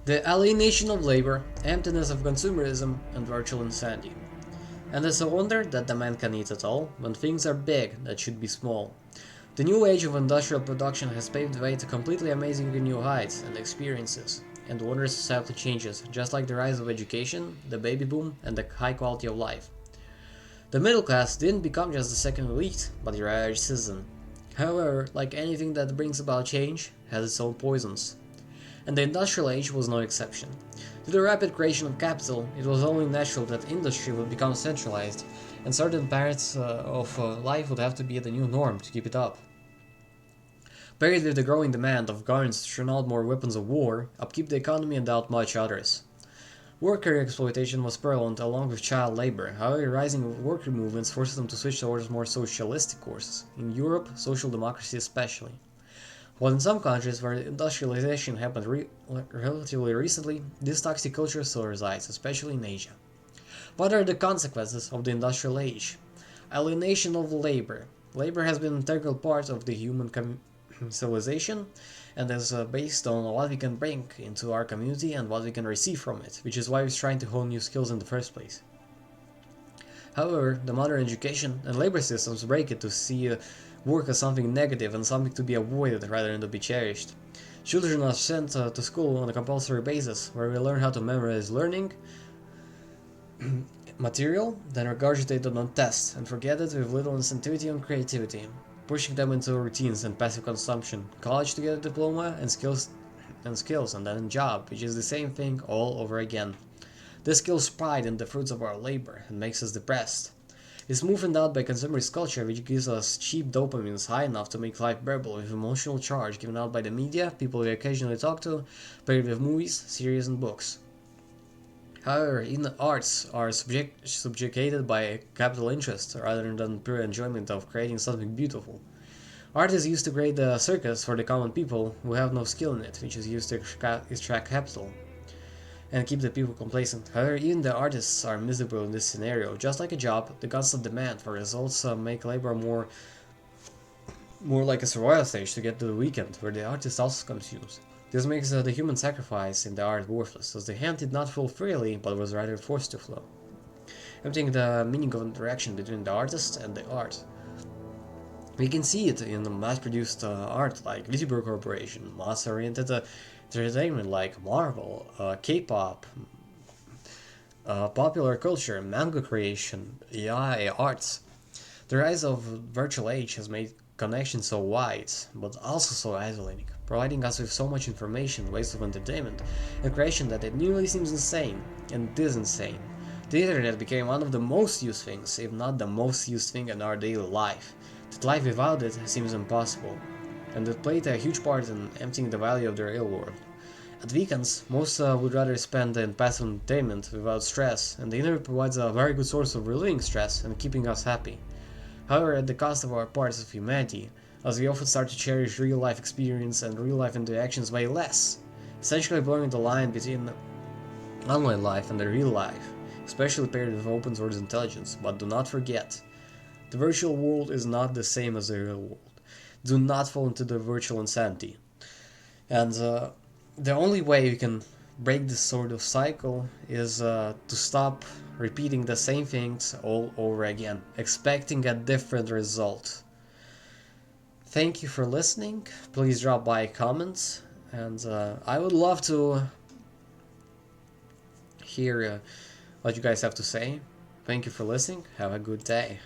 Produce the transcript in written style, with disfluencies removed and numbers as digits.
The alienation of labor, emptiness of consumerism, and virtual insanity. And it's a wonder that the man can eat at all, when things are big that should be small. The new age of industrial production has paved the way to completely amazing new heights and experiences, and wondrous societal changes, just like the rise of education, the baby boom, and the high quality of life. The middle class didn't become just the second elite, but the average citizen. However, like anything that brings about change, has its own poisons. And the industrial age was no exception. To the rapid creation of capital, it was only natural that industry would become centralized, and certain parts of life would have to be the new norm to keep it up. Paired with the growing demand of guns to churn out more weapons of war, upkeep the economy and outmatch others. Worker exploitation was prevalent along with child labor, however rising worker movements forced them to switch towards more socialistic courses, in Europe, social democracy especially. While in some countries where industrialization happened relatively recently, this toxic culture still resides, especially in Asia. What are the consequences of the industrial age? Alienation of labor. Labor has been an integral part of the human civilization and is based on what we can bring into our community and what we can receive from it, which is why we're trying to hone new skills in the first place. However, the modern education and labor systems break it to see work as something negative and something to be avoided rather than to be cherished. Children are sent to school on a compulsory basis, where we learn how to memorize learning material, then regurgitate it on tests and forget it with little incentivity and creativity, pushing them into routines and passive consumption, college to get a diploma and skills, and then a job, which is the same thing all over again. This kills pride in the fruits of our labor and makes us depressed. It's smoothened out by consumerist culture, which gives us cheap dopamines high enough to make life bearable with emotional charge given out by the media, people we occasionally talk to, paired with movies, series, and books. However, even the arts are subjugated by capital interest rather than pure enjoyment of creating something beautiful. Art is used to create a circus for the common people who have no skill in it, which is used to extract capital and keep the people complacent. However, even the artists are miserable in this scenario. Just like a job, the constant demand for results make labor more like a survival stage to get to the weekend, where the artist also consumes. This makes the human sacrifice in the art worthless, as the hand did not flow freely, but was rather forced to flow, emptying the meaning of interaction between the artist and the art. We can see it in mass-produced art like Video Corporation, mass-oriented entertainment like Marvel, K-pop, popular culture, manga creation, AI, arts. The rise of virtual age has made connection so wide, but also so isolating, providing us with so much information, ways of entertainment, and creation that it nearly seems insane, and it is insane. The internet became one of the most used things, if not the most used thing in our daily life. That life without it seems impossible, and it played a huge part in emptying the value of the real world. At weekends, most would rather spend in passive entertainment without stress, and the internet provides a very good source of relieving stress and keeping us happy. However, at the cost of our parts of humanity, as we often start to cherish real-life experience and real-life interactions way less, essentially blurring the line between online life and the real life, especially paired with open source intelligence. But do not forget, the virtual world is not the same as the real world. Do not fall into the virtual insanity. And the only way we can break this sort of cycle is to stop repeating the same things all over again, expecting a different result. Thank you for listening. Please drop by comments, and I would love to hear what you guys have to say. Thank you for listening. Have a good day.